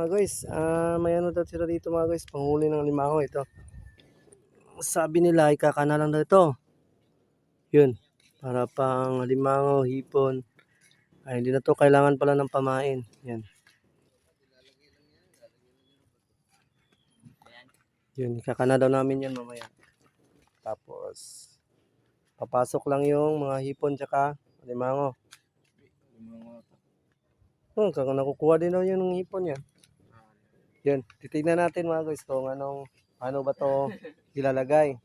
mga guys, may ano daw sila dito mga guys, panghuli ng limango ito. Sabi nila ikakana lang daw ito. Yun, para pang limango, hipon. Ay, hindi na to kailangan pala ng pamain. Yan. Yun, ikakana daw namin yan mamaya. Tapos, papasok lang yung mga hipon tsaka limango. Nakukuha din daw yun ng hipon yan. Yun, titignan natin mga guys kung ano ba to ilalagay.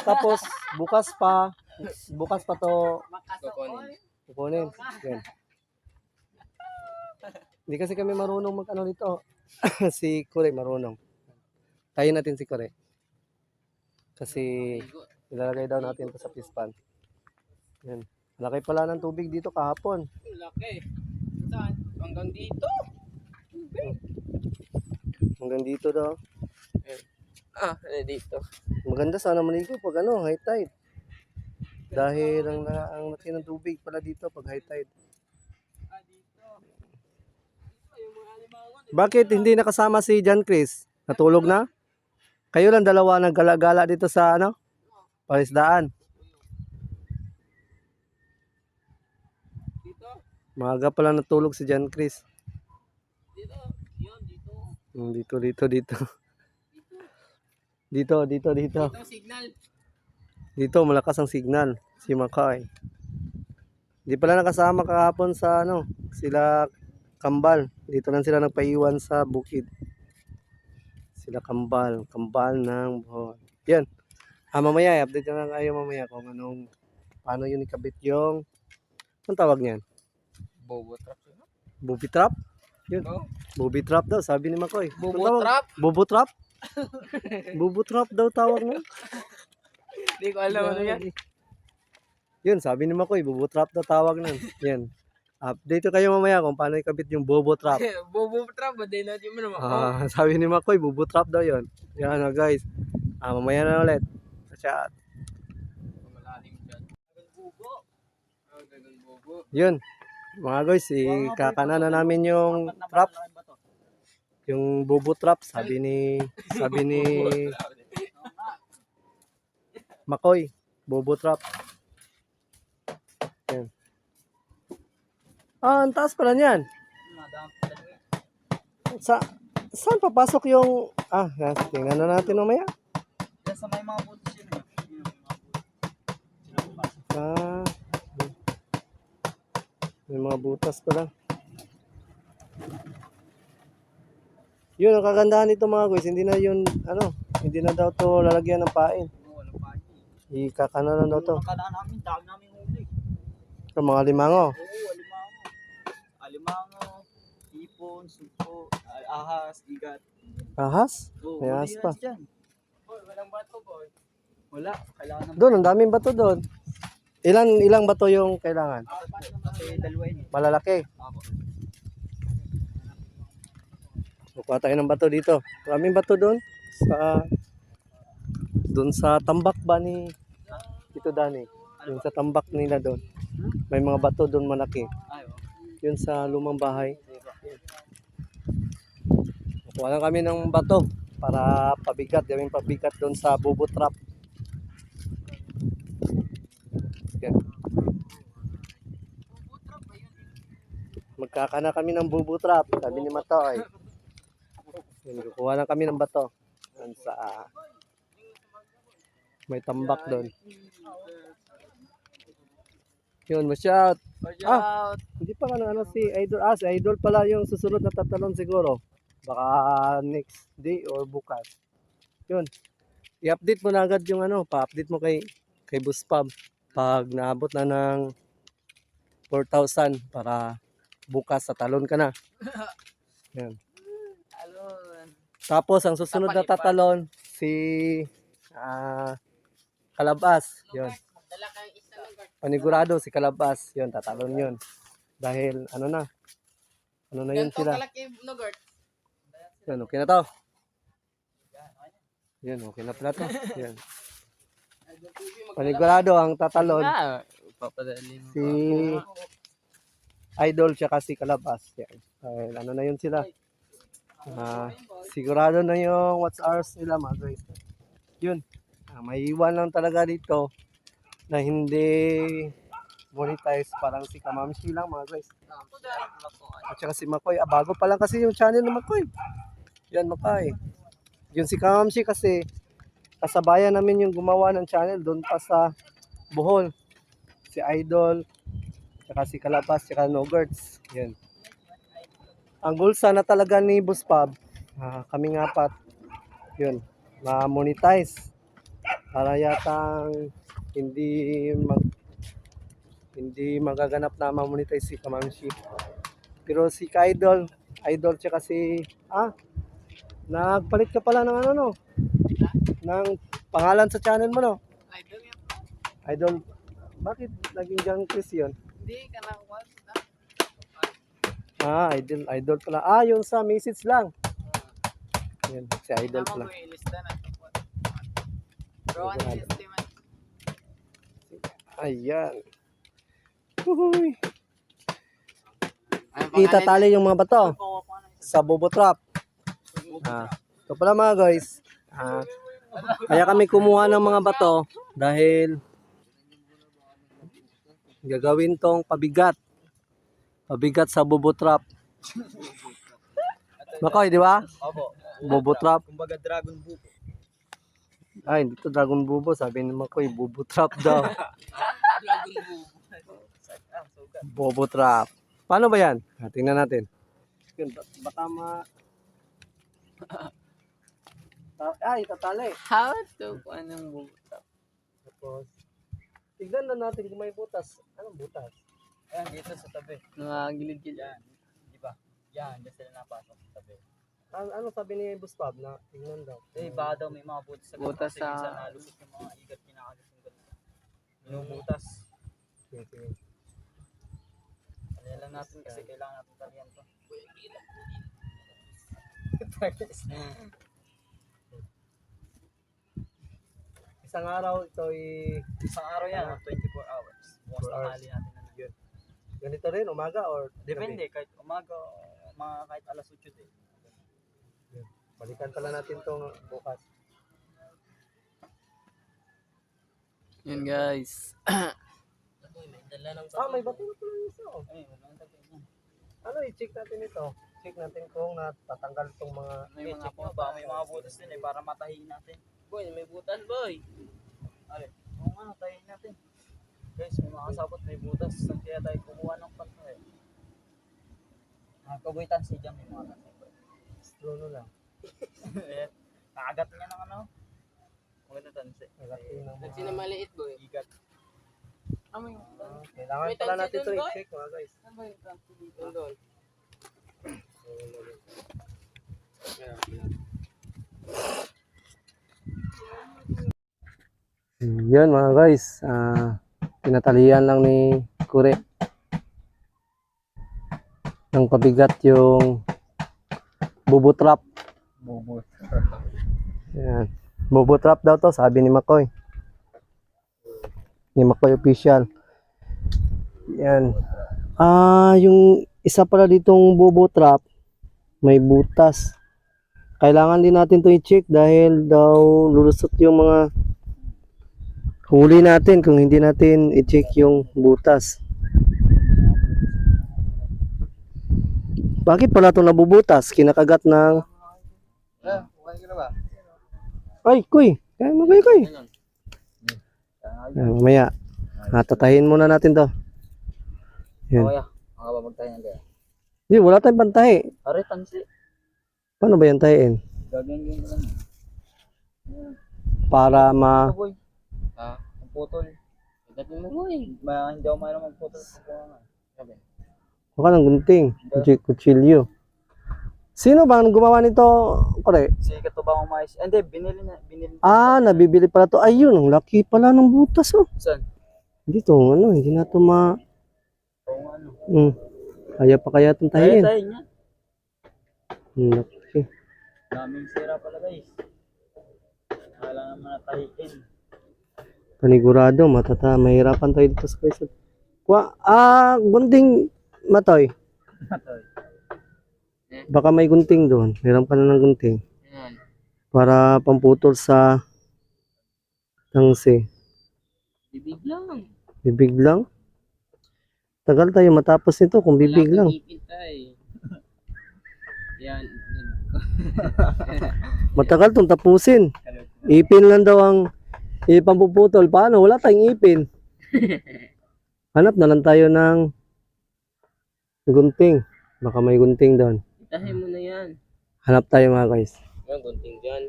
Tapos bukas pa to kukunin. Yan. Hindi kasi kami marunong mag-ano dito. Si Kure marunong. Tayo natin si Kure. Kasi ilalagay daw natin ito sa pispan. Yan. Laki pala ng tubig dito kahapon. Laki. Saan? Hanggang dito. Hanggang dito daw. Dito. Maganda sana maligo pag ano, high tide. Dahil ang laki ng tubig pala dito pag high tide. Bakit hindi nakasama si John Chris? Natulog na? Kayo lang dalawa naggala-gala dito sa ano? Palisdaan. Maaga pala natulog si John Chris. Dito. Yun, dito. Dito. Dito. Dito signal. Dito malakas ang signal. Si Makay. Hindi pala nakasama kahapon sa ano, sila Kambal. Dito lang sila nagpaiwan sa bukid. Sila Kambal ng buhon. Yan. Mamaya, update na lang kayo mamaya kung paano yun ikabit yung, anong tawag niyan? Bobo trap. Booby trap? Yun. Oh. Booby trap daw, sabi ni Makoy. Bobo trap? Bobo trap? Bobo trap daw tawag mo. Hindi ko alam ano yan. Yun, sabi ni Makoy, bobo trap daw tawag nun. Yan. Update kayo mamaya kung paano ikabit yung bobo trap. Bobo trap, ba din natin mo naman. Sabi ni Makoy, bobo trap daw yun. Yan na guys. Mamaya na ulit. Sa chat. Malalim dyan. Bobo. Bobo. Yun. Mga guys, ikakana na namin yung trap. Yung bobo trap, sabi ni Makoy, bobo trap. Yan. Ang taas pala niyan. Saan papasok yung tingnan na natin mamaya. Yan sa may mga butos yun. May mga butas pala. Yun ang kagandahan nito mga guys, hindi na daw to lalagyan ng pain. Ikakana lang daw to. Kalaan namin, dami namin huli. Ito mga limango. Oo, alimango, hipon, supo, ahas, igat. Ahas? Oo, May ahas pa. Boy, walang bato, boy. Wala, kailangan ng Doon, ang daming bato doon. Ilang bato yung kailangan? kasi dalawa yun. Malalaki. Kukuha tayo ng bato dito. Maraming bato doon. Doon sa tambak ba ni Tito Dani? Yung sa tambak nila doon. May mga bato doon malaki. Yun sa lumang bahay. Kukuha lang kami ng bato para pabigat. Gawing pabigat doon sa bobo trap. Yan. Magkakana kami ng bobo trap, sabi ni Matoy. Kukuha lang kami ng bato. May tambak doon. Yun, ma-shout. Hindi pa si Idol. Si Idol pala yung susunod na tatalon siguro. Baka next day or bukas. Yun. I-update mo na agad yung pa-update mo kay Boss Pab. Pag naabot na ng 4,000 para bukas sa talon ka na. Yan. Tapos ang susunod na tatalon si Kalabas. Yun. Panigurado si Kalabas. Yun, tatalon yun. Dahil ano na yun sila. Yun, okay na to. Yun, okay na pala to. Yun. Panigurado ang tatalon. Si Idol tsaka si Kalabas. Yan. Dahil ano na yun sila. Sigurado na yung what's ours nila mga guys. Yun. May iwan lang talaga dito na hindi monetize, parang si Kamamshi lang mga guys. At saka si Makoy. Bago pa lang kasi yung channel ni Makoy. Yan Makoy. Yung si Kamamshi kasi kasabayan namin yung gumawa ng channel doon pa sa Bohol. Si Idol, tsaka si Kalabas, tsaka Nogerts. Yan. Ang goal sana talaga ni Boss Pab, kaming apat, yun, ma-monetize. Para yatang hindi magaganap na ma-monetize si Kamamshi. Pero si Idol tsaka si, nagpalit ka pala ng ano no? Ng pangalan sa channel mo no? Idol yan. Idol, bakit naging John Chris yun? Hindi ka na kuwan. Idol pala. Yung sa message lang. Yan, si Idol pala. Bro, ano yung estimate? Ayan. Uhuy. Itatali yung mga bato sa Bobo Trap. Ito pala mga guys. Kaya kami kumuha ng mga bato dahil gagawin tong pabigat. Pabigat sa Bobo Trap. Makoy, di ba? Opo. Bobo Trap. Kumbaga Dragon Bubo. Ay, dito Dragon Bubo. Sabi ni Makoy, Bobo Trap daw. Dragon Bubo. Bobo Trap. Paano ba yan? Tingnan natin. Baka tatali. How to anong butas? Tapos, tignan na natin kung may butas. Anong butas? Ayan, dito sa tabi. Mga gilid-gilid. Yan. Di ba? Yan, dyan sila napasok sa tabi. Ano sabi ni Boss Pab na tingnan daw? Baka daw may mga butas sa Butas sa... Kasi nalusot yung mga igat kinakagat yung ganito. Minubutas. Sige. Talihan lang natin kasi kailangan natin talihan to. Isang araw ito Isang araw yan, 24 hours. Bukas 4 hours. tanghali natin na yun. ganito rin, umaga or Depende, kahit umaga, kahit alas 8 din. gabi? Balikan pala natin itong bukas. Yun guys. May bato na pala isa. Ay, walang tabi yan. Ano, i-check natin ito. Check natin kung natatanggal itong mga... May mga baka may mga butas din para matahiin natin. Boy, may butas boy. Ale, kung ano, tahiin natin. Guys, may mga kasabot, may butas. Saan kaya tayo kukuha ng pato eh? Kabuitan si Jam, may mga kasabot. Strono lang. Nakagat niya ng ano? Maganda tansi. Nagating ng Sino mga... maliit boy? Igat. Kailangan May pala tansi natin ito dun, boy? i-check mga guys. Ano ba yung tansi dito doon? Yan mga guys, tinatalian lang ni Kure ng pabigat yung Bobo Trap. Yan. Bobo Trap daw to, sabi ni Makoy. Ni Makoy official. Yan. Yung isa pala ditong Bobo Trap, may butas. Kailangan din natin to i-check dahil daw lulusot yung mga huli natin kung hindi natin i-check yung butas. Bakit pala ito nabubutas? Kinakagat ng... Ay, kuy! Kaya mo kuy! Mamaya. Tatahin muna natin to. Yan. Kaya, mga babagtahin kaya. Hindi, wala tayong pantahi. Are, tansi. Paano ba yan tahiin? Gagawin lang. Para Boy. Ang putol. Dapat mo boy. Hindi ako mayroon magputol sa buwangan. Sabi. Baka ng gunting. Kutsilyo. Sino ba ang gumawa nito? Kore? Si Katubang Mais. Hindi, binili. Nabibili pala to. Ayun, ang laki pala ng butas oh. Saan? Dito, hindi na to Oo, ano. Kaya pa kaya itong tahiin. Tayo niya. Laki. Daming sira pala guys. Kailangan naman natahiin. Panigurado, mahirapan tayo dito sa guys. Gunting Matoy. Baka may gunting doon. Meron ka na ng gunting. Yan. Para pamputol sa tangsi. Bibig lang. Bibig lang. Tagal tayo matapos nito kung bibig Wala lang. pang ipin tayo. Yan. Matagal tong tapusin. Ipin lang daw ang ipampuputol. Paano? Wala tayong ipin. Hanap na lang tayo ng gunting. Baka may gunting doon. Itahin mo na yan. Hanap tayo mga guys. Yan, gunting dyan.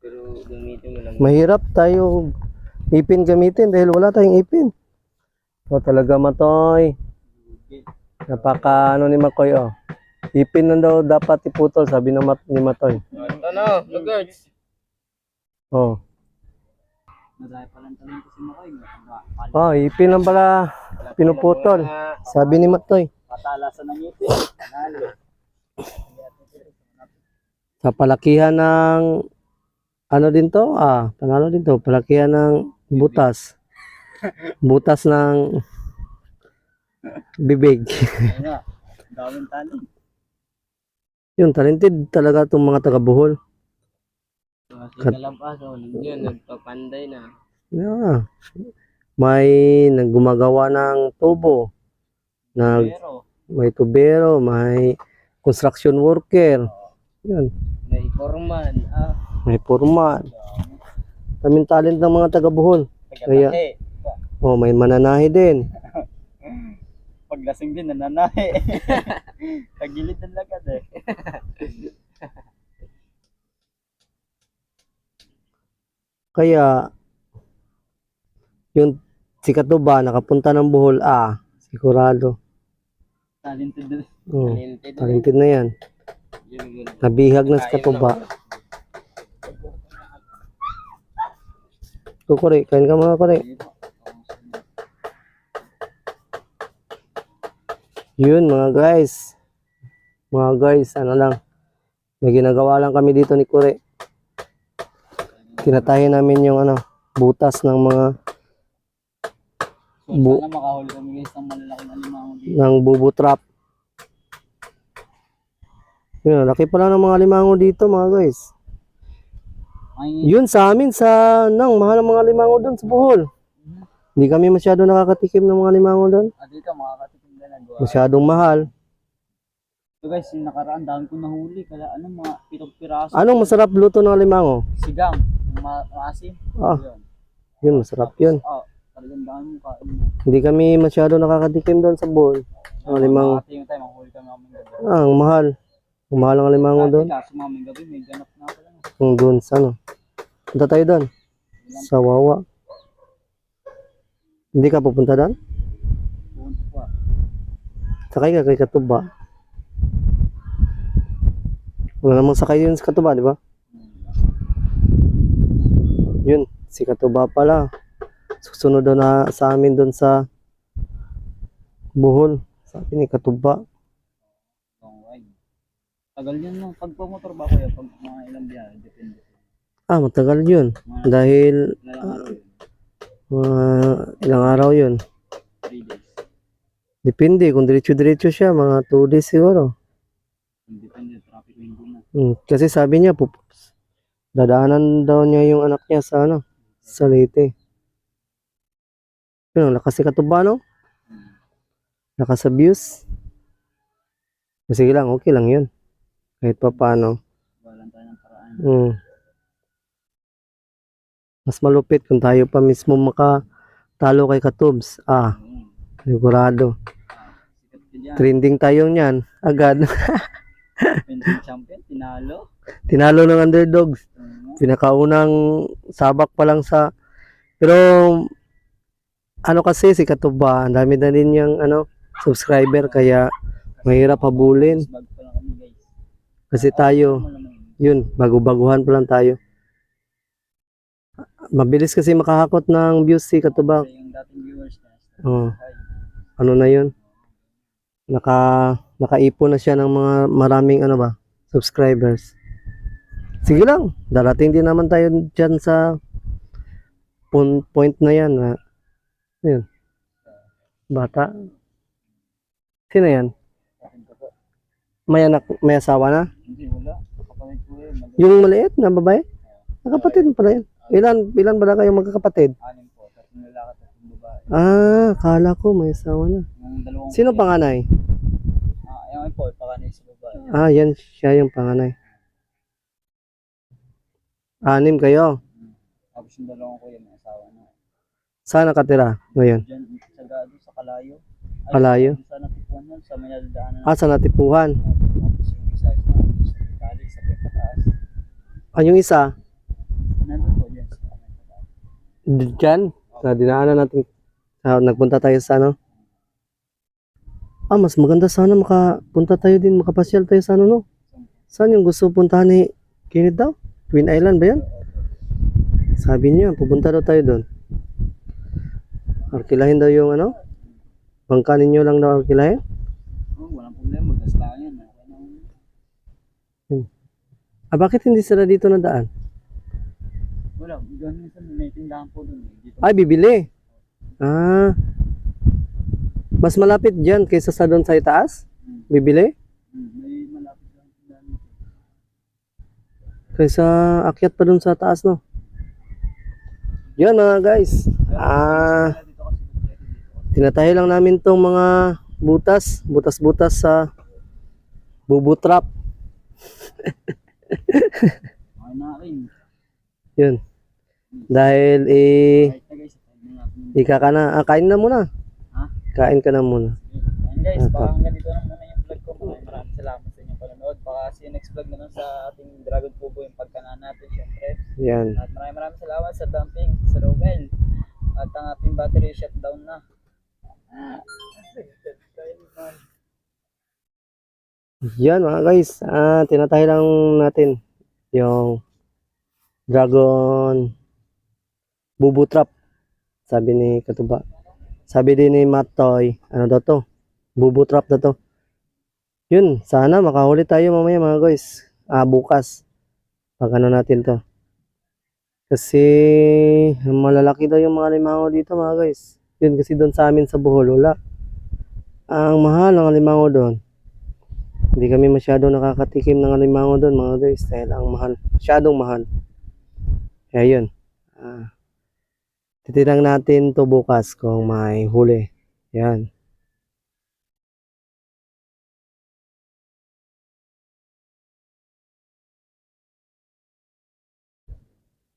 Pero gamitin mo lang. Mahirap tayo ipin gamitin dahil wala tayong ipin. O talaga Matoy. Napaka ano ni Makoy oh. Ipin lang daw dapat iputol sabi ng ni Matoy. Ito na, lugurts. Oh. Madaya pa lang talento si Makoy. Oh, ipin lang pala pinuputol. Sabi ni Matoy. Patalasan ng ngipin. Panalo. Sa palakihan ng ano din to? Panalo din to. Palakihan ng butas. Butas ng bibig. Ayun nga. Daming talent. Yun, talented talaga itong mga taga-Bohol. Kasi kalampaso, yun, nagpapanday na. Yeah. May naggumagawa ng tubo. Pero, May tubero, may construction worker. Yun, May foreman. may foreman. Daming talent ng mga taga-Bohol. Kaya, taga-tahe. may mananahi din. Paglasing din, nananahe. Kagilid ng lagad eh. Kaya, yung si Katuba, nakapunta ng Bohol, sigurado. Talented din. Talented. Talented na yan. Yun. Nabihag na si Katuba. Kukuri, kain ka mga kuri. Yun mga guys. Mga guys, ano lang. May ginagawa lang kami dito ni Kuri. Tinatahin namin yung butas ng mga So, sana makahuli kami guys ng malalaking alimango dito. ng bubo trap. Yun, laki pala ng mga limango dito mga guys. Ay, Yun sa amin mahal ang mga limango doon sa Bohol. Hindi kami masyado nakakatikim ng mga limango doon. dito makakatikim ka na. Masyadong mahal. So guys, yung nakaraan, dami ko nahuli. Kaya mga 7 piraso. Anong masarap luto ng limango? Sigang. Maasim. Ah, yun masarap yun. Talagang dami mo kain. Hindi kami masyado nakakatikim doon sa Bohol. Ang limango. Makatingin tayo, mahuli kami maming gabi. Ang mahal. Ang mahal ang limango doon. Kaso maming gabi, may ganap na pala. Kung doon sa Punta tayo doon. Sa Wawa. Hindi ka pupunta doon? Pupunta pa. Sakay ka kay Katuba. Wala namang sakay yun sa Katuba, di ba? Yun, si Katuba pala. Susunod doon na sa amin doon sa Bohol. Sabi ni Katuba. Alright. Tagal yun no. Pag pumotor ba kuya, pag mga ilang biyahe, depende. Matagal yun. Dahil ilang araw yun. 3 days. Depende, kung diretso-diretso siya, mga 2 days siguro. Depende, traffic linggo na. Kasi sabi niya, dadaanan daw niya yung anak niya sa sa Leyte. Yun, lakas si Katuba, no? Lakas sa views. Sige lang, okay lang yun. Kahit pa paano. Walang tayo ng paraan. Mas malupit kung tayo pa mismo makatalo kay Katubs. Sigurado. Sikat ka dyan. Trending tayo niyan. Agad. Fencing champion, tinalo. Tinalo ng underdogs. Pinakaunang sabak pa lang sa... Pero, kasi si Katuba, ang dami na din yung subscriber, kaya mahirap habulin. Bag pa lang kami guys. Kasi tayo, yun, bago-baguhan pa lang tayo. Mabilis kasi makahakot ng views si Katuba. Yung dating viewers na. Ano na yun? Nakaipon na siya ng mga maraming subscribers. Sige lang, darating din naman tayo dyan sa point na yan. Yun. Bata. Sino yan? May anak, may asawa na? Hindi, wala. Kapatid ko yun. Yung maliit na babae? Nakapatid mo pala yun. Ilan ba na kayong magkakapatid? Anim po. Tatlong lalaki, tatlong babae. Ah, kala ko may asawa na. Yung dalawang Sino panganay? yung po, pakanay sa babae. Ah, yan siya yung panganay. 6 kayo. Tapos yung dalawang kuya, may asawa na. Saan nakatira ngayon? Diyan, sa gado, sa Kalayo. Kalayo? Sa Natipuan nun, sa may nadadaanan. Ah, sa Natipuhan. Tapos yung isa, sa Itali, sa Pagkataas. Ah, yung isa, Nandun po dyan sa Pagkataas. dyan, na dinaanan natin. Nagpunta tayo sa ano. Ah, mas maganda sana makapunta tayo din, makapasyal tayo sa ano, no? Saan yung gusto puntahan ni Kenneth daw? Twin Island ba yan? Sabi niya, pupunta daw tayo doon. Arkilahin daw yung ano? Bangka ninyo lang daw arkilahin? Oh, walang problema, magkasta yan. Okay na yun. Ah, bakit hindi sila dito nadaan? Wala, ganun minsan may tindahan po dun. Dito. Ay, bibili. Ah, mas malapit dyan kaysa sa doon sa itaas? Bibili? May malapit lang tindahan. Kaysa akyat pa doon sa taas, no? Yan mga guys. Tinatahi lang namin tong mga butas-butas sa bubu trap. Okay na rin. Yun. Dahil Kahit na guys, kain na natin. ikakana, kain na muna. Ha? Kain ka na muna. Ayun guys, baka hanggang dito na muna yung vlog ko. Maraming salamat sa inyong panonood. Baka see you next vlog na lang sa ating Dragon Pubo yung pagkanaan natin syempre. Yan. At maraming salamat sa dumping, sa Romel. At ang ating battery shutdown na. Yan mga guys. Tinatahi lang natin yung dragon bubu trap. Sabi ni Katuba. Sabi din ni Matoy, ano daw to? Bubu trap na to. Yun, sana makahuli tayo mamaya mga guys. Bukas. Pag ano natin to. Kasi malalaki daw yung mga limango dito mga guys. Yun kasi doon sa amin sa Bohol, wala. Ang mahal ng limango doon. Hindi kami masyado nakakatikim ng limango doon mga guys. Dahil ang mahal. Masyadong mahal. Kaya yun. Titirang natin to bukas kung may huli. Yan.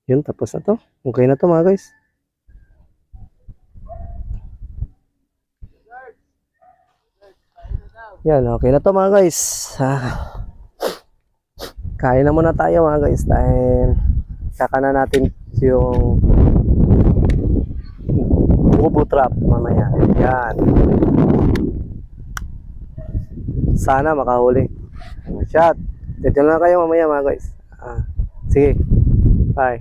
Yun, tapos na to. Okay na to mga guys. Yan, okay na to mga guys. Kain na muna tayo mga guys dahil kakana natin yung bubu trap mamaya. Yan. Sana makahuli. Shot. Dito na kayo mamaya mga guys. Sige. Bye.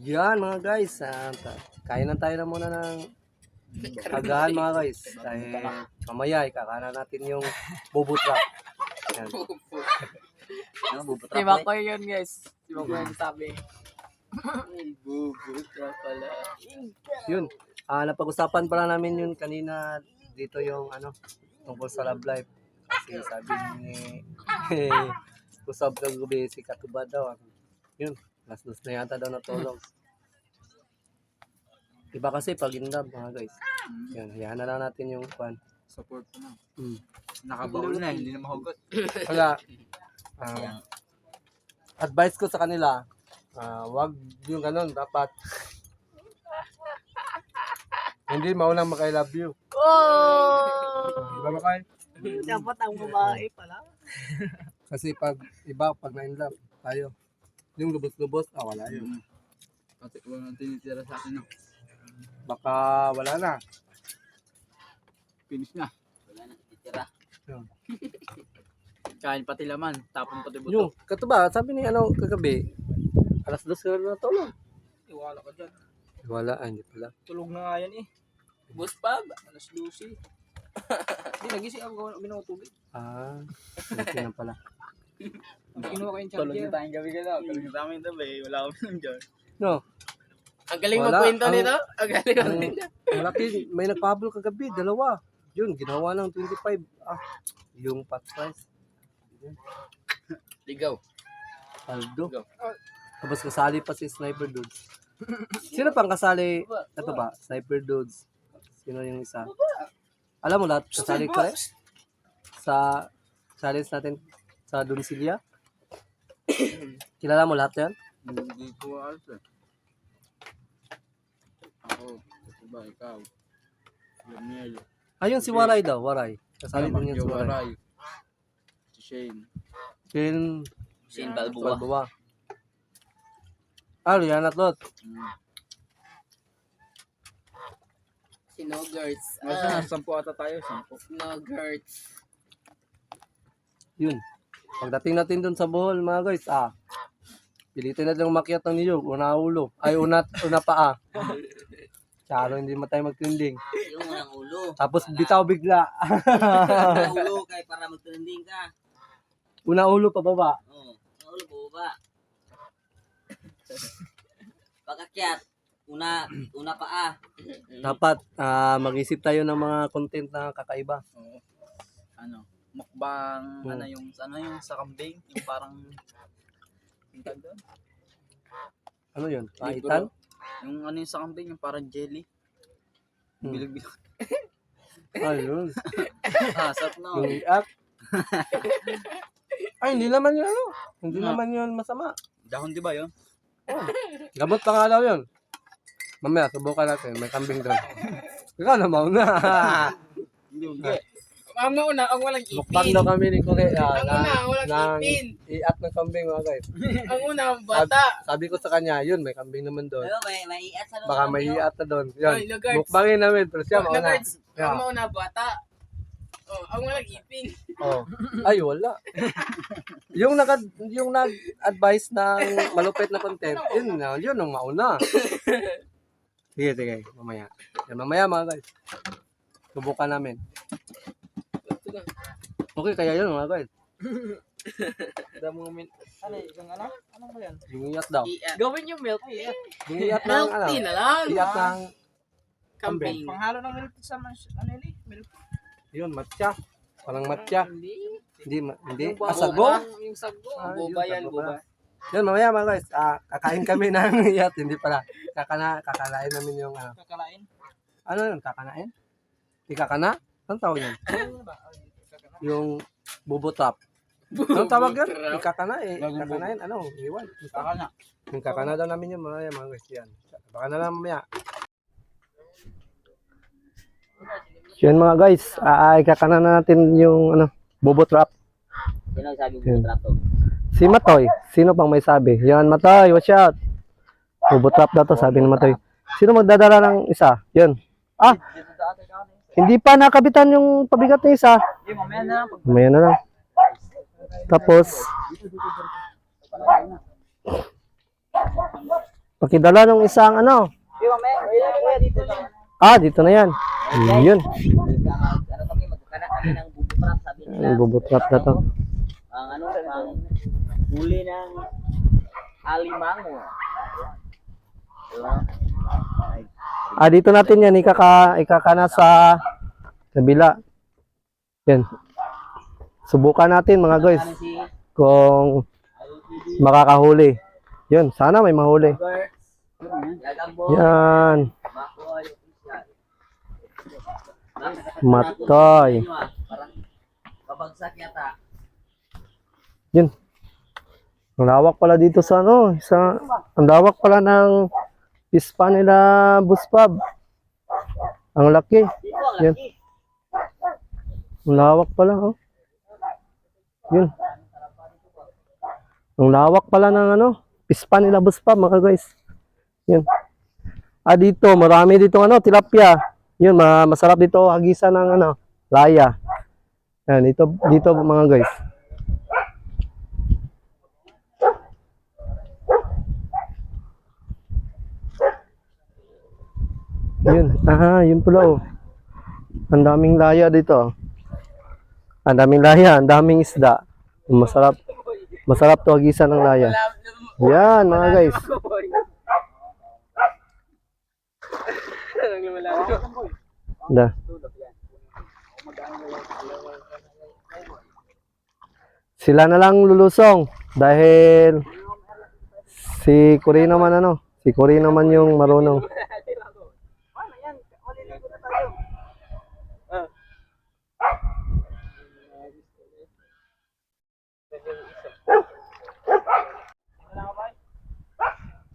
Yan mga guys. Kain na tayo na muna ng agahan mga guys. Dahil mamaya ikakana natin yung bubu trap. Yan. Si Makoy yun guys. Si Makoy yung sabi. Pala. Yun. Napag-usapan pala namin yun kanina dito yung ano tungkol sa love life. Kasi sabi ni usap ng gabi si Katuba daw. Yun. Last na yata daw natulog. Iba kasi pag in love mga guys. Yan. Hayaan na lang natin yung fan. Support ko na. Nakabaul na, hindi na mahugot. Kaya advice ko sa kanila, wag yung ganun, dapat hindi maunang maka-I love you. Diba Makay? Dapat ang babae pala. Kasi pag na-in love tayo, yung lubos-lubos, wala yun. Pati wala nang tinitira sa akin. Baka wala na. Finish na. Wala na titira. Yun. Kain pati laman, tapon pati buto. Yung, Katuba, sabi ni kagabi, 2:00 ka na natulog. Iwala ka dyan. Wala, hindi pala. Tulog na nga yan eh. Boss Pab, alas Lucy. Hindi, nagising ako binutubig. Okay na pala. Kinuha ko yung charger. Tulog na tayong gabi ka daw. Tulog na tayong gabi. Wala kami nang dyan. No, Ang galing Wala, magkwento ang- nito. Ang galing magkwento. malaki, may nagpahabol kagabi, 2. Yun, ginawa ng 25. Yung pot price. Ligaw. Aldo. Tapos kasali pa si Sniper Dudes. Sino pang kasali? Ito ba? Sniper Dudes. Sino yung isa? Alam mo lahat kasali ko rin? Sa challenge natin sa Doncillia. Kilala mo lahat yan? Hindi ko alam eh. Ako, diba ikaw? Daniel. Ayun si Waray daw, Waray. Kasali din yan si Waray. Si Shane. Shane Balboa. Balboa. Rian at Lot. Si Nogerts. Nasa 10 ata tayo, 10. Nogerts. Yun. Pagdating natin dun sa Bohol, mga guys, pilitin natin umakyat ng niyog. Una ulo. Ay, una paa. Tsaro, hindi man tayo magtinding. Yung unang ulo. Tapos bitaw bigla. Unang ulo kay para magtrending ka. Una ulo pababa. Oo. Unang ulo bubaba. Pag-akyat. Una paa. Dapat mag-isip tayo ng mga content na kakaiba. Oo. Ano? Mukbang, yung sa kambing, yung parang yung tag doon? Ano yun? Libro. Paitan? Yung yung sa kambing, yung parang jelly. Bilag-bilag. Ayun. Sarap na. Yung iap. Ay, hindi naman yun Hindi naman yun masama. Dahon di ba yun? Gamot pa nga daw yun. Mamaya, subukan natin. May kambing doon. Ikaw na mauna. Hindi. Ang una, ang walang Mukbang ipin. daw kami ni Kore. Ang una, walang ipin. Iat ng kambing mga guys. Ang una, ang bata. Sabi ko sa kanya, yun, may kambing naman doon. Pero may iat sa loob. Baka may iat na doon. Yun. Ay, Lagards. Mukbangin namin. Pero siya mauna. Lagards, Yeah. ang una, bata. Oh, ang walang ipin. Oh. Ay, wala. yung nag-advise ng malupit na content, yun ang mauna. Sige. Mamaya. Yan, mamaya mga guys. Subukan namin. Okay, kaya yun mga guys. The moment. Ano yung ano? Ano ba yan? Yung iat daw. Gawin yung milk tea. Yung iat ng Milk tea na lang. Iat ng Kambing. Panghalo ng milk sa ano yun eh? Milk. yun, matcha. Parang matcha. Hindi. Hindi. Yung boba. Sago? Yung sago. Boba yan, boba. Yan, mamaya mga guys. Kakain kami ng iat. Hindi pala. Kakalain namin yung Kakalain. ano yun? Kakanain? Ikakana? Anong tawag yun? Yung bubotap. Anong tawag yun? Ikakana eh. Kakanain, ano? Iwan. Kakana. Yung kakana daw namin yun mga guys. Yan. Baka na lang mamaya. Yun mga guys. Ikakana na natin yung bubotrap. Sino ang sabi mo trato? Si Matoy. Sino pang may sabi? Yan, Matoy. Watch out. Bubotrap daw to, sabi ni Matoy. Sino magdadala ng isa? Yun. Hindi pa nakabitan yung pabigat ng isa. Mamaya na lang. Mamaya na lang. Tapos, pakidala ng isang ano. Mamaya dito lang. Dito na yan. Yun. Ano kami, magkakana kami ng bubutrap, sabi nila. Ang bubotrap na to. Ang huli ng alimango. Diba? Dito natin yan. Ikakana sa kabila. Yan. Subukan natin mga guys. Ano si Kung makakahuli. Yun. Sana may mahuli. Gagambong, Yan. Makoy, Matoy. Parang babagsak yata. Yun. Ang lawak pala dito sa ang lawak pala ng pispa nila Buspab. Ang laki. Dito ang Yan. laki. Ang lawak pala, oh. Yun. Ang lawak pala ng pispa nila Buspab, mga guys. Yun. Dito, marami dito tilapia. Yun, masarap dito hagisan ng laya. Yan, dito mga guys. Yun, yun pala oh. Ang daming laya dito. Ang daming laya, ang daming isda. Masarap. Masarap to hagisan ng laya. Yan, mga guys. Da. Sila na lang lulusong dahil si Cory naman si Cory naman yung marunong.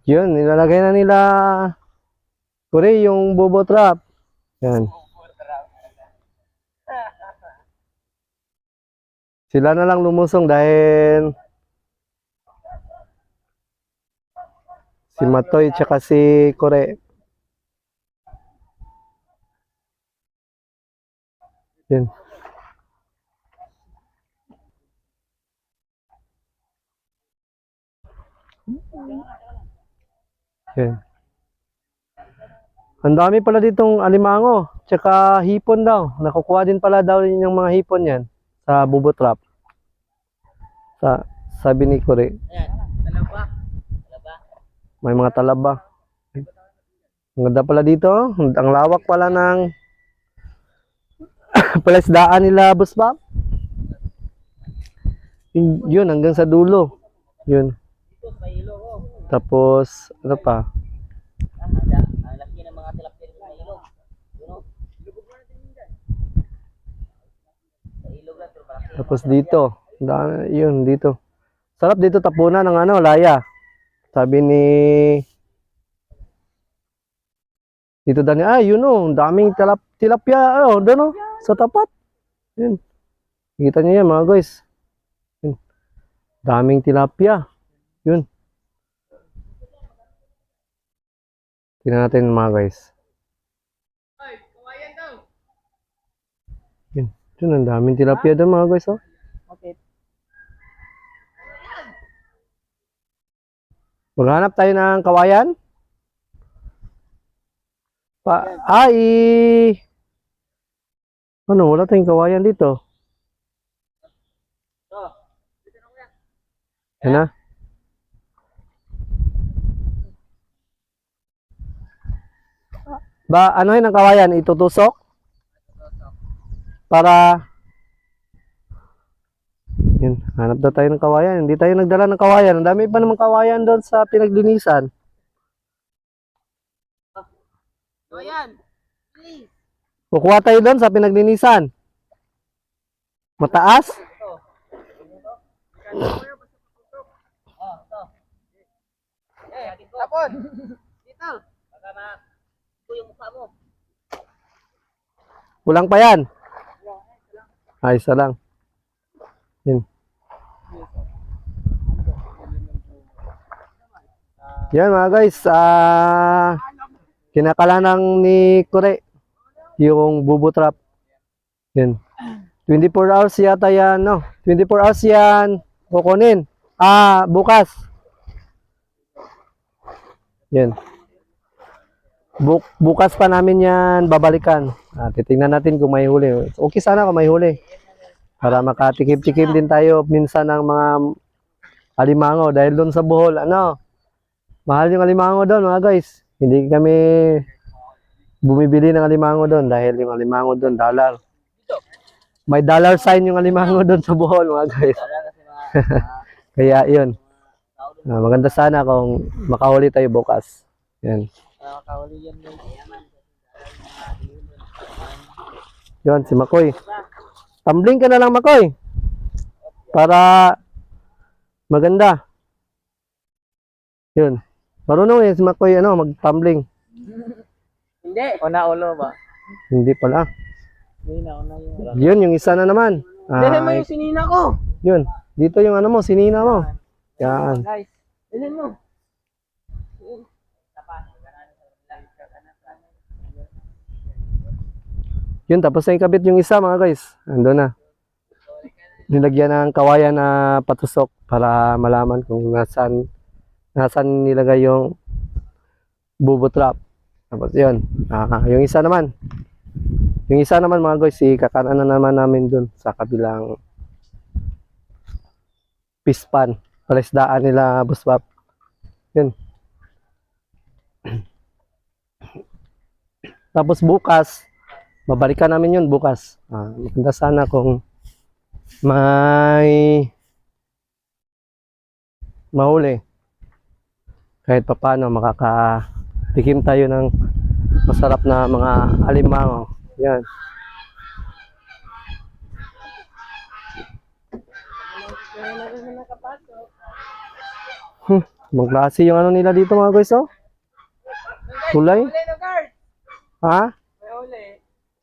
Yun, nilalagay na nila Cory yung bobo trap. Yan. Sila na lang lumusong dahil si Matoy tsaka si Cory. Yun. Yun. Ang dami pala ditong alimango, tsaka hipon daw. Nakukuha din pala daw yung mga hipon yan sa bubo trap. Sabi ni Cory. May mga talaba. Ang ganda pala dito. Ang lawak pala ng palaisdaan nila, Boss Bob. Yun, hanggang sa dulo. Yun. Tapos, ano pa? Ang laki ng mga tilapia sa ilog. Sa ilog lang pero parang Tapos dito. Yun, dito. Sarap dito tapunan ng laya. Sabi ni dito Dani, yun ang daming tilapia, doon sa tapat. Yun. Kita niyo yan mga guys. Yun. Daming tilapia. Yun. Tingnan natin mga guys. Yun. Yun, ang daming tilapia doon mga guys, okay. Maghanap tayo ng kawayan. Wala tayong kawayan dito. Yan na. Ano yun ang kawayan? Itutusok? Para yun, hanap na tayo ng kawayan. Hindi tayo nagdala ng kawayan. Ang dami pa naman kawayan doon sa pinaglinisan. Ayan. Kukuha tayo doon sa pinaglinisan. Mataas? Tapon. Dito. Baka ito yung mukha mo. Kulang pa yan. Isa lang. Yun. Yan mga guys. Kinakalanang ni Cory yung bubo trap. Yan. 24 hours yata yan, 24 hours yan kukunin. Bukas. Yan. Bukas pa namin yan babalikan. Titingnan natin kung may huli. Okay sana kung may huli. Para makatikim-tikim din tayo minsan ng mga alimango. Dahil doon sa Bohol, mahal yung alimango doon mga guys. Hindi kami bumibili ng alimango doon dahil yung alimango doon, $. May $ sign yung alimango doon sa Bohol mga guys. Kaya yun. Maganda sana kung makahuli tayo bukas. Yan. Nakakahuli yan guys. Yun, si Makoy. Tumbling ka na lang, Makoy. Para maganda. Yun. Marunong si Makoy, mag-tumbling. Hindi. Una ulo ba? Hindi pala. Hindi na una yung. Yun, yung isa na naman. Dali mo yung sinina ko. Yun. Dito yung sinina mo. Yan. Guys. Dali mo. Yun, tapos na ikabit yung isa mga guys. Ando na. Nilagyan ng kawayan na patusok para malaman kung nasaan nilagay yung bubo trap. Tapos yun. Yung isa naman. Yung isa naman mga guys, ikakanan na naman namin dun sa kabilang pispan. Palaisdaan nila, Boss Bob. Yun. Tapos bukas, babalikan namin yun bukas. Maganda sana kung may mahuli. Kahit papaano makakatikim tayo ng masarap na mga alimango. Yan. Ibang klase yung ano nila dito mga guys, oh. Tulay. Huli no, guard. Ha? May huli.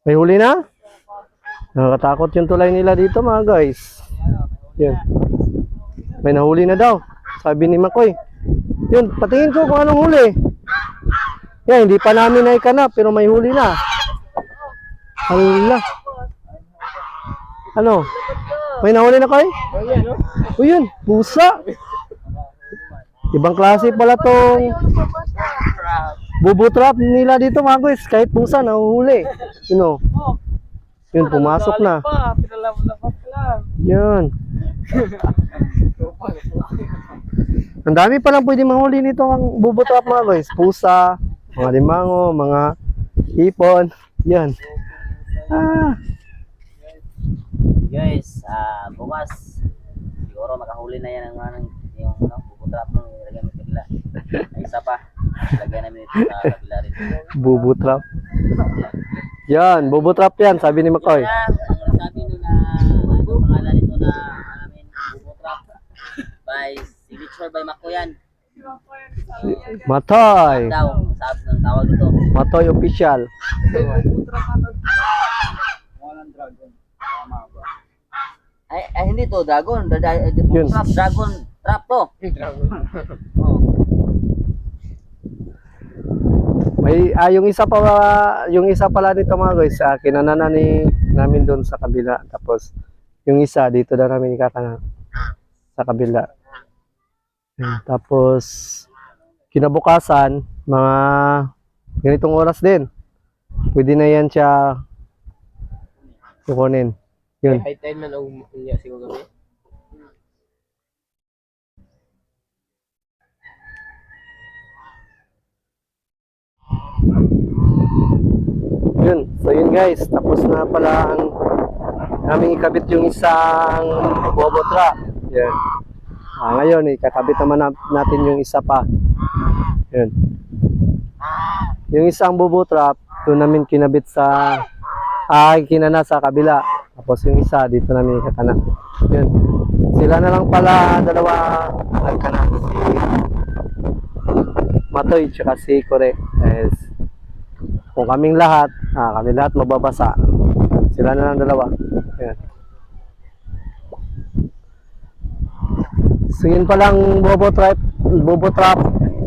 May huli na? Nakakatakot yung tulay nila dito mga guys. Yan. May nahuli na daw. Sabi ni Makoy. Yun, patingin ko kung anong huli. Yan, hindi pa namin naikanap pero may huli na. Hala. Ano? May nahuli na Koy? O yun, pusa. Ibang klase pala tong bubutrap nila dito mga guys. Kahit pusa, nahuhuli. Yun o. Yun, pumasok na. Pinalaman-laman ka lang. Yan. Ang dami palang pwede mahuli nito ang bubutrap mga guys. Pusa, mga limango, mga hipon. Yan. Guys, bukas siguro makahuli na yan yung bubutrap mo nilagay mo kabila. Ay isa pa. Lagyan namin ito sa kabila rin. Bubutrap. Yan, bubutrap yan, sabi ni Makoy. Ang sabi nyo na ano pangalan nito na namin bubutrap by signature by Makoyan. Matoy. Daw, sabi ng tawag ito. Matoy official. Walang dragon. Tama ba? Ay hindi to, dragon. Yun. Dragon trap to. Oh. May yung isa pala nito mga guys, kinanana namin doon sa kabila. Tapos yung isa dito na namin ikakana sa kabila. Tapos kinabukasan, mga ganitong oras din. Pwede na yan siya kukunin. Yun. High tide man o niya siguro gabi. Yun. So yun guys, tapos na pala ang naming ikabit yung isang bobo trap. Yan. Ngayon, ikakabit naman natin yung isa pa. Yun. Yung isang bobo trap, doon namin kinabit sa kinana sa kabila. Tapos yung isa, dito namin ikakana. Yun. Sila na lang pala, dalawa nagkana. Si Matoy, tsaka si Kore. Yes. Kung kaming lahat, kami lahat mababasa. Sila na lang dalawa. Ayan. So yun palang bobo trap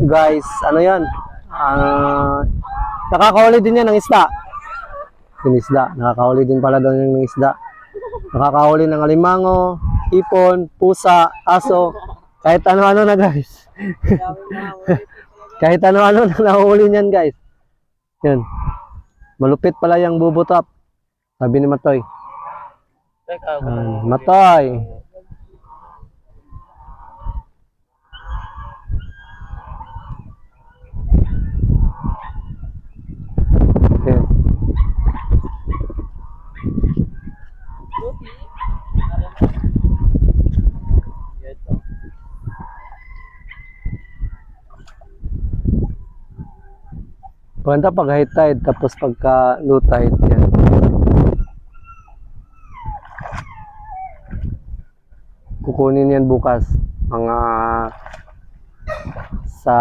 guys. Ano yan? Nakakahuli din yan ng isda. Yung isda. Nakakahuli din pala doon yung isda. Nakakahuli ng alimango, ipon, pusa, aso. Kahit ano-ano na guys. Kahit ano-ano na nahuli niyan guys. Yan. Malupit pala yung bubutap. Sabi ni Matoy. Matoy. Yan. Maganda pag high tide, tapos pagka low tide, yan. Kukunin yan bukas, mga sa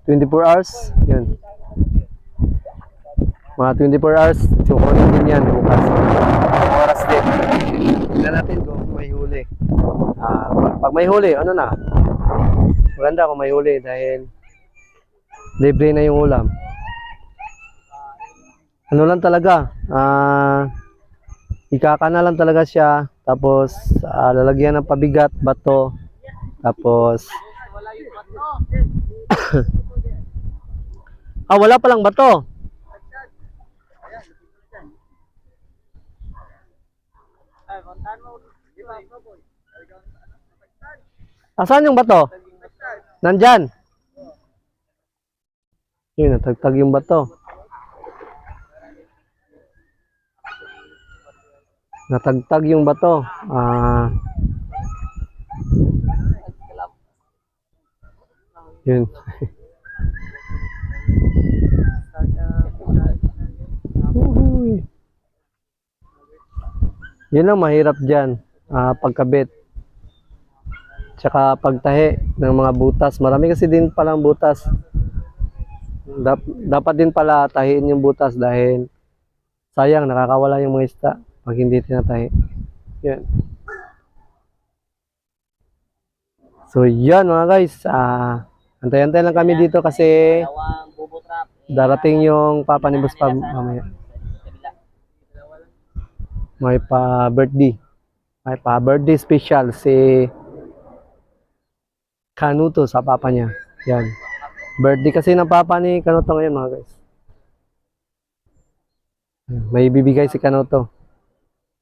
24 hours, yan. Mga 24 hours, kukunin din yan bukas. Oras din. Tingnan natin kung may huli. Pag may huli, ano na? Maganda kung may huli dahil libre na yung ulam. Ano lang talaga, ikakana lang talaga siya, tapos lalagyan ng pabigat, bato, tapos wala palang bato. Asan yung bato? Nandyan. Yun, natagtag yung bato. natagtag yung bato. Yun. Uhuy. Yun ang mahirap dyan, pagkabit. Tsaka pagtahi ng mga butas. Marami kasi din palang butas. Dapat din pala tahiin yung butas dahil sayang nakakawala yung mga isda pag hindi tinatahi. Yan. So yan mga guys, antay-antay lang kami dito kasi Dalawang bubo trap. darating yung papa ni Boss Pab mamaya. Kabila. May pa-birthday. May pa-birthday special si Kanuto sa papa niya. Yan. Birthday kasi ng papa ni Kanuto ngayon mga guys. May bibigay si Kanuto.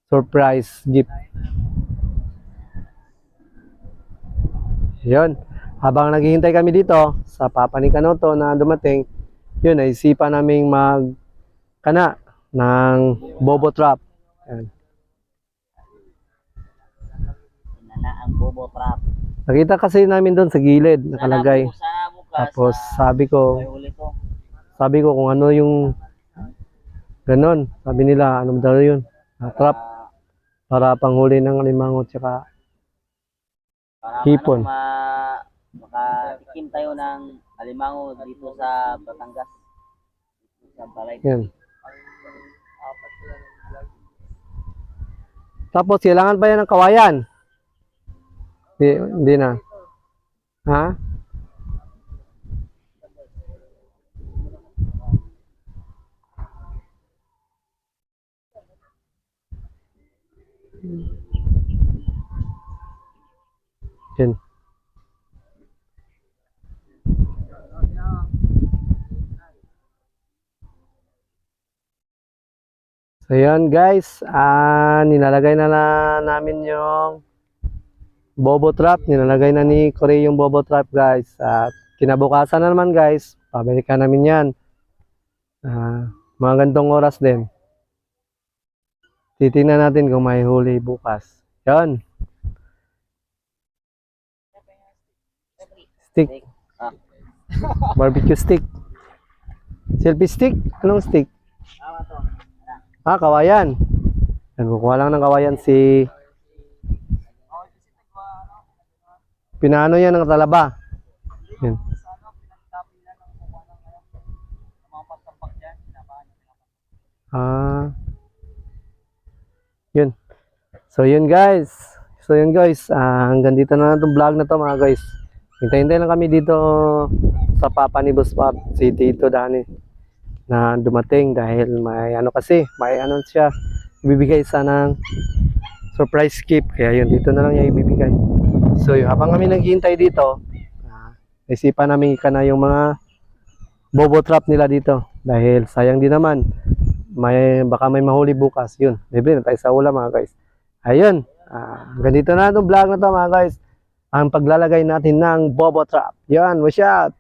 Surprise gift. Yun. Habang naghihintay kami dito sa papa ni Kanuto na dumating, yun, naisipan naming magkana ng bobo trap. Yan. Inana ang bubo trap. Nakita kasi namin doon sa gilid, nakalagay. Sana bukas. Tapos may huli ko. sabi ko kung ano yung ganon. Sabi nila, ano daw yun? Trap para panghuli ng alimango tsaka Para hipon. makatikim tayo ng alimango dito sa Batangas. Sa Balay. Yan. Tapos kailangan pa yan ng kawayan. Hindi na. Ha? Yan. So yan guys, nilalagay na namin yung bobo trap, nilalagay na ni Corey yung bobo trap guys. At kinabukasan na naman guys, pabalikan namin yan. Mga gantong oras din. Titingnan natin kung may huli bukas. Yan. Stick. Barbecue stick. Selfie stick? Anong stick? Kawayan. Yan, kukuha lang ng kawayan si Pinano yan ng talaba. Yan. Yun. So yun guys. Hanggang dito na itong vlog na to mga guys. Hintay-hintay lang kami dito sa papa ni Boss Pab, si Tito Dani, na dumating dahil may siya ibibigay sana ng surprise gift, kaya yun dito na lang niya ibibigay. So yun, habang kami naghihintay dito, naisipan namin ikana yung mga bobo trap nila dito dahil sayang din naman, baka may mahuli bukas. Yun, libre na tayo sa ulam mga guys. Ayun, ganito na itong vlog na to mga guys, ang paglalagay natin ng bobo trap. Yan, watch out!